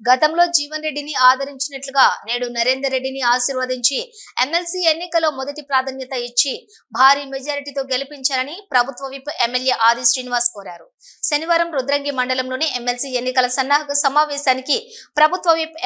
గతంలో జీవన్ రెడ్డిని ఆదరించినట్లుగా నేడు నరేందర్ రెడ్డిని ఆశీర్వదించి ఎమ్మెల్సీ ఎన్నికల్లో మొదటి ప్రాధాన్యత ఇచ్చి భారీ మెజారిటీతో గెలిపించాలని ప్రభుత్వ విప్ ఎమ్మెల్యే ఆది శ్రీనివాస్ కోరారు. శనివారం రుద్రంగి మండలంలోని ఎమ్మెల్సీ ఎన్నికల సన్నాహక సమావేశానికి ప్రభుత్వ విప్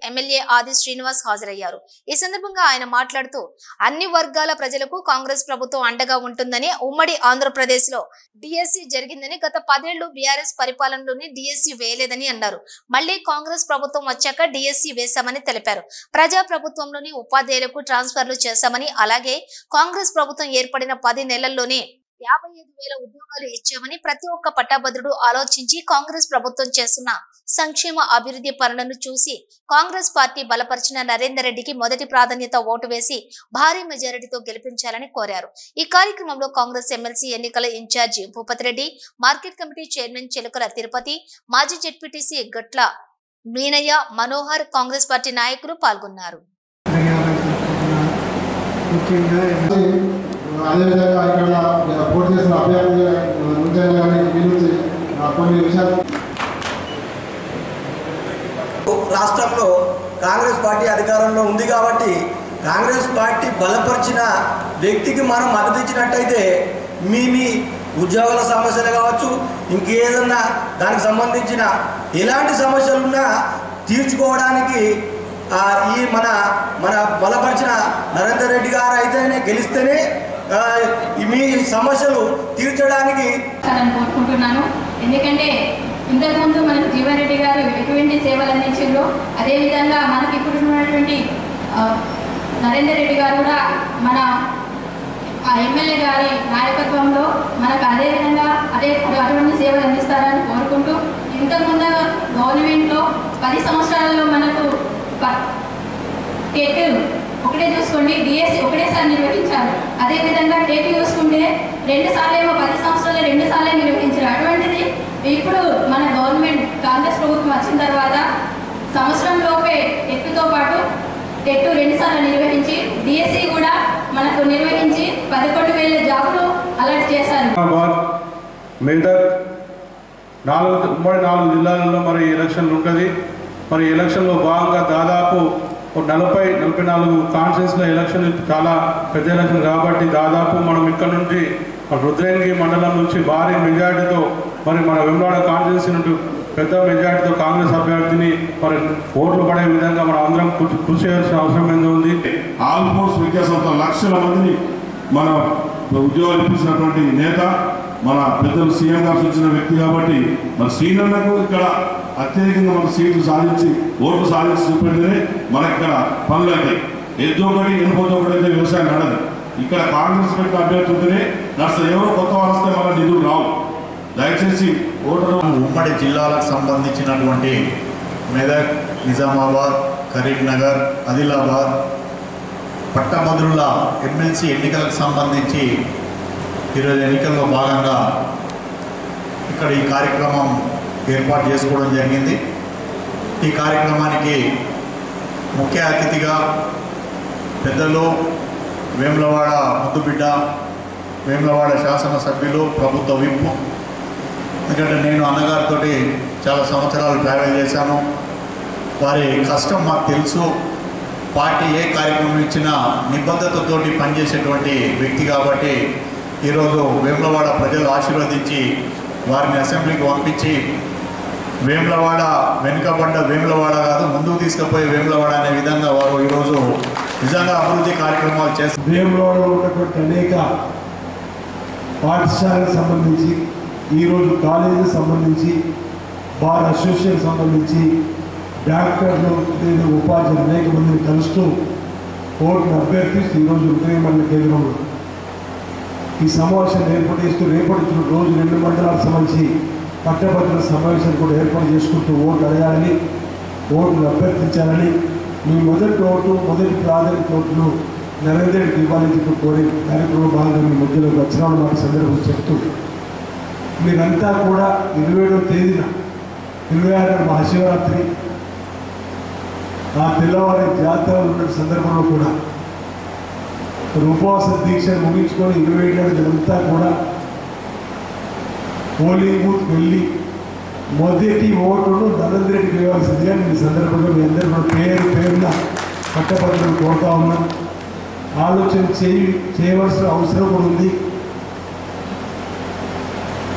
ఎమ్మెల్యే ఆది శ్రీనివాస్ హాజరయ్యారు. ఈ సందర్భంగా ఆయన మాట్లాడుతూ అన్ని వర్గాల ప్రజలకు కాంగ్రెస్ ప్రభుత్వం అండగా ఉంటుందని, ఉమ్మడి ఆంధ్రప్రదేశ్ లో డిఎస్సి జరిగిందని, గత 10 ఏళ్లు బీఆర్ఎస్ పరిపాలనలోని డిఎస్సి వేయలేదని అన్నారు. మళ్లీ కాంగ్రెస్ ప్రభుత్వం వచ్చాక డిఎస్సి వేశామని తెలిపారు. ప్రజా ప్రభుత్వంలోని ఉపాధ్యాయులకు ట్రాన్స్ఫర్లు చేశామని, అలాగే కాంగ్రెస్ ప్రభుత్వం ఏర్పడిన 10 నెలల్లోనే 55,000 ఉద్యోగాలు ఇచ్చామని, ప్రతి ఒక్క పట్టాభద్రుడు ఆలోచించి కాంగ్రెస్ ప్రభుత్వం చేస్తున్న సంక్షేమ అభివృద్ధి పనులను చూసి కాంగ్రెస్ పార్టీ బలపరిచిన నరేందర్ రెడ్డికి మొదటి ప్రాధాన్యత ఓటు వేసి భారీ మెజారిటీతో గెలిపించాలని కోరారు. ఈ కార్యక్రమంలో కాంగ్రెస్ ఎమ్మెల్సీ ఎన్నికల incharge Bhupathi Reddy, market committee chairman Chilakala Tirupati, మాజీ జెడ్పీటీసీ గట్ల మీనయ్య, మనోహర్, కాంగ్రెస్ పార్టీ నాయకులు పాల్గొన్నారు. అదేవిధంగా ఇక్కడ పోటీ చేసిన అభ్యర్థి కొన్ని విషయాలు రాష్ట్రంలో కాంగ్రెస్ పార్టీ అధికారంలో ఉంది కాబట్టి కాంగ్రెస్ పార్టీ బలపరిచిన వ్యక్తికి మనం మద్దతు ఇచ్చినట్టయితే మీ ఉద్యోగాల సమస్యలు కావచ్చు, ఇంకేదన్నా దానికి సంబంధించిన ఎలాంటి సమస్యలున్నా తీర్చుకోవడానికి ఈ మన బలపరిచిన నరేందర్ రెడ్డి గారు అయితేనే గెలిస్తేనే మీ సమస్యలు తీర్చడానికి కోరుకుంటున్నాను. ఎందుకంటే ఇంతకుముందు మనకు జీవన్ రెడ్డి గారు ఎటువంటి సేవలు అందించారో అదేవిధంగా మనకి ఇప్పుడు ఉన్నటువంటి నరేందర్ రెడ్డి గారు కూడా మన ఎమ్మెల్యే గారి నాయకత్వంలో మనకు అదేవిధంగా అటువంటి సేవలు అందిస్తారని కోరుకుంటూ, ఇంతకుముందు గవర్నమెంట్లో 10 సంవత్సరాలలో మనకు టెట్ ఒకటే చూసుకోండి, డిఎస్సి ఒకటేసారి నిర్వహించారు. అదేవిధంగా టెట్ చూసుకుంటే 2 సార్లు 10 సంవత్సరాలు 2 సార్లే నిర్వహించారు. అటువంటిది ఇప్పుడు మన గవర్నమెంట్ కాంగ్రెస్ ప్రభుత్వం వచ్చిన తర్వాత సంవత్సరంలోపే టెట్తో పాటు టెట్ 2 సార్లు నిర్వహించి డిఎస్సి కూడా మనకు నిర్వహించి 11,000 జాబులు అలర్ట్ చేశారు. మేదక్ ఉమ్మడి 4 జిల్లాలలో మరి ఎలక్షన్లు ఉంటుంది. మరి ఎలక్షన్లో భాగంగా దాదాపు 40-44 కాన్స్టిట్యూన్సీల ఎలక్షన్ చాలా పెద్ద ఎలక్షన్ కాబట్టి దాదాపు మనం ఇక్కడ నుంచి రుద్రంగి మండలం నుంచి భారీ మెజార్టీతో మరి మన వెమ్లవాడ కాన్స్టిట్యూన్సీ నుండి పెద్ద మెజార్టీతో కాంగ్రెస్ అభ్యర్థిని మరి ఓట్లు పడే విధంగా మనం అందరం కృషి చేయాల్సిన అవసరం ఎంత ఉంది. ఆల్మోస్ట్ విద్యాసంస్థ లక్షల మందిని మన ఉద్యోగాలు ఇప్పించినటువంటి నేత, మన పెద్దలు సీఎం గారు సూచించిన వ్యక్తి కాబట్టి మన శ్రీనన్నకు ఇక్కడ అత్యధికంగా మన సీట్లు సాధించి ఓట్లు సాధించి చూపెడితేనే మనకి ఇక్కడ పనులు అవుతాయి. ఎద్దొకటి ఎనుకోదొకటి అయితే వ్యవసాయం నడదు. ఇక్కడ కాంగ్రెస్ పెట్టిన అభ్యర్థులతోనే నడుస్తుంది. ఎవరో కొత్త వాళ్ళు వస్తే మన నిధులు రావు. దయచేసి ఓటరు ఉమ్మడి జిల్లాలకు సంబంధించినటువంటి మెదక్, నిజామాబాద్, కరీంనగర్, ఆదిలాబాద్ పట్టభద్రుల ఎమ్మెల్సీ ఎన్నికలకు సంబంధించి ఈరోజు ఎన్నికల్లో భాగంగా ఇక్కడ ఈ కార్యక్రమం ఏర్పాటు చేసుకోవడం జరిగింది. ఈ కార్యక్రమానికి ముఖ్య అతిథిగా పెద్దలు వేములవాడ ముద్దుబిడ్డ, వేములవాడ శాసనసభ్యులు, ప్రభుత్వ విప్. ఎందుకంటే నేను అన్నగారితో చాలా సంవత్సరాలు ట్రావెల్ చేశాను. వారి కష్టం మాకు తెలుసు. పార్టీ ఏ కార్యక్రమం ఇచ్చినా నిబద్ధతతోటి పనిచేసేటువంటి వ్యక్తి కాబట్టి ఈరోజు వేములవాడ ప్రజలు ఆశీర్వదించి వారిని అసెంబ్లీకి పంపించి వేములవాడ వెనుకబడ్డ వేములవాడ కాదు, ముందుకు తీసుకుపోయే వేములవాడ అనే విధంగా వారు ఈరోజు నిజంగా అభివృద్ధి కార్యక్రమాలు చేస్తారు. వేములవాడలో ఉన్నటువంటి అనేక పాఠశాలకు సంబంధించి, ఈరోజు కాలేజీకి సంబంధించి, బార్ అసోసియేషన్ సంబంధించి, డాక్టర్లు, ఉపాధ్యాయులు అనేక మందిని కలుస్తూ ఓటును అభ్యర్థిస్తూ ఈరోజు ఉదయం మండల కేంద్రంలో ఈ సమావేశాన్ని ఏర్పాటు చేస్తూ రేపటి రోజు 2 మండలాలకు సంబంధించి పట్టభద్రుల సమావేశాన్ని కూడా ఏర్పాటు చేసుకుంటూ ఓటు అడగాలని, ఓటును అభ్యర్థించాలని, మీ మొదటి ప్రాధాన్యత ఓటును నరేందర్ రెడ్డికి ఇవ్వాలని చెప్పి కోరే కార్యక్రమం భాగంగా మీ మధ్యలోకి వచ్చిన మాట సందర్భం చెప్తూ, మీరంతా కూడా 27వ తేదీన 26 మహాశివరాత్రి ఆ తెల్లవారి జాతర ఉన్న సందర్భంలో కూడా ఉపవాస దీక్ష ముగించుకొని 27 అంతా కూడా పోలింగ్ బూత్ వెళ్ళి మొదటి ఓటును నరేంద్ర రెడ్డికి ఇవ్వాల్సిందిగా నేను ఈ సందర్భంగా మీ అందరూ కూడా పేరున పట్టభద్రులు కోరుతా ఉన్నా. ఆలోచన చేయవలసిన అవసరం కూడా ఉంది.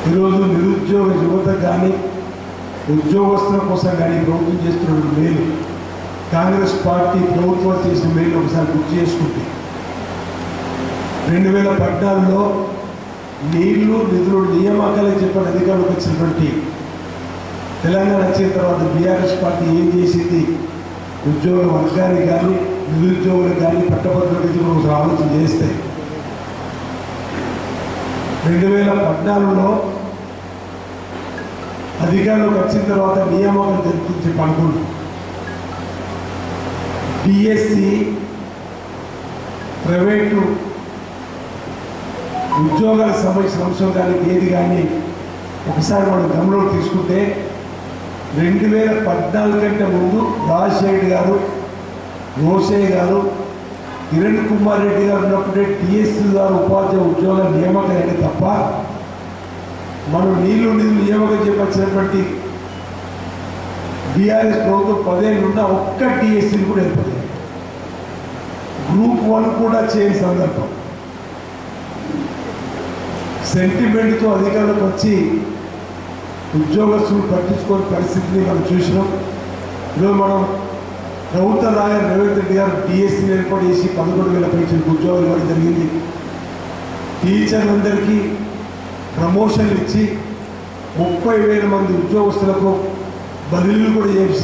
ఈరోజు నిరుద్యోగ యువత కానీ ఉద్యోగస్తుల కోసం కానీ ప్రభుత్వం చేస్తున్న మేలు, కాంగ్రెస్ పార్టీ ప్రభుత్వం చేసిన మేలు ఒకసారి గుర్తు చేసుకుంటే 2014లో నీళ్లు నిధులు నియామకాలు చెప్పిన అధికారులకు వచ్చినటువంటి తెలంగాణ వచ్చిన తర్వాత బీఆర్ఎస్ పార్టీ ఏం చేసింది, ఉద్యోగ వర్గానికి కానీ నిరుద్యోగులకు కానీ పట్టభద్రులకి ఒకసారి ఆలోచన చేస్తే 2014లో అధికారులకు వచ్చిన తర్వాత నియామకాలు జరిపించి పనుకుంటు డిఎస్సి ప్రైవేటు ఉద్యోగాలకు సంబంధించిన అంశం కానీ ఏది కానీ ఒకసారి మనం గమనంలో తీసుకుంటే 2014 కంటే ముందు రాజశేఖర్ గారు, రోషయ్య గారు, కిరణ్ కుమార్ రెడ్డి గారు ఉన్నప్పుడే టీఎస్సీ గారు ఉపాధ్యాయ ఉద్యోగాల నియామకాలు తప్ప మనం నీళ్లు నియామకం చెప్పచ్చినటువంటి బీఆర్ఎస్ ప్రభుత్వం 10 ఏళ్ళు ఉన్న ఒక్క టీఎస్సీని కూడా ఏర్పడింది. గ్రూప్ 1 కూడా చేయని సందర్భం. సెంటిమెంట్తో అధికారులకు వచ్చి ఉద్యోగస్తులు పట్టించుకోని పరిస్థితిని మనం చూసినాం. ఈరోజు మనం ప్రభుత్వం రాగా రేవంత్ రెడ్డి గారు డిఎస్సీని ఏర్పాటు చేసి 11,000 పెన్షన్ ఉద్యోగాలు ఇవ్వడం జరిగింది. టీచర్లందరికీ ప్రమోషన్లు ఇచ్చి 30,000 మంది ఉద్యోగస్తులకు బదిలీలు కూడా చేసి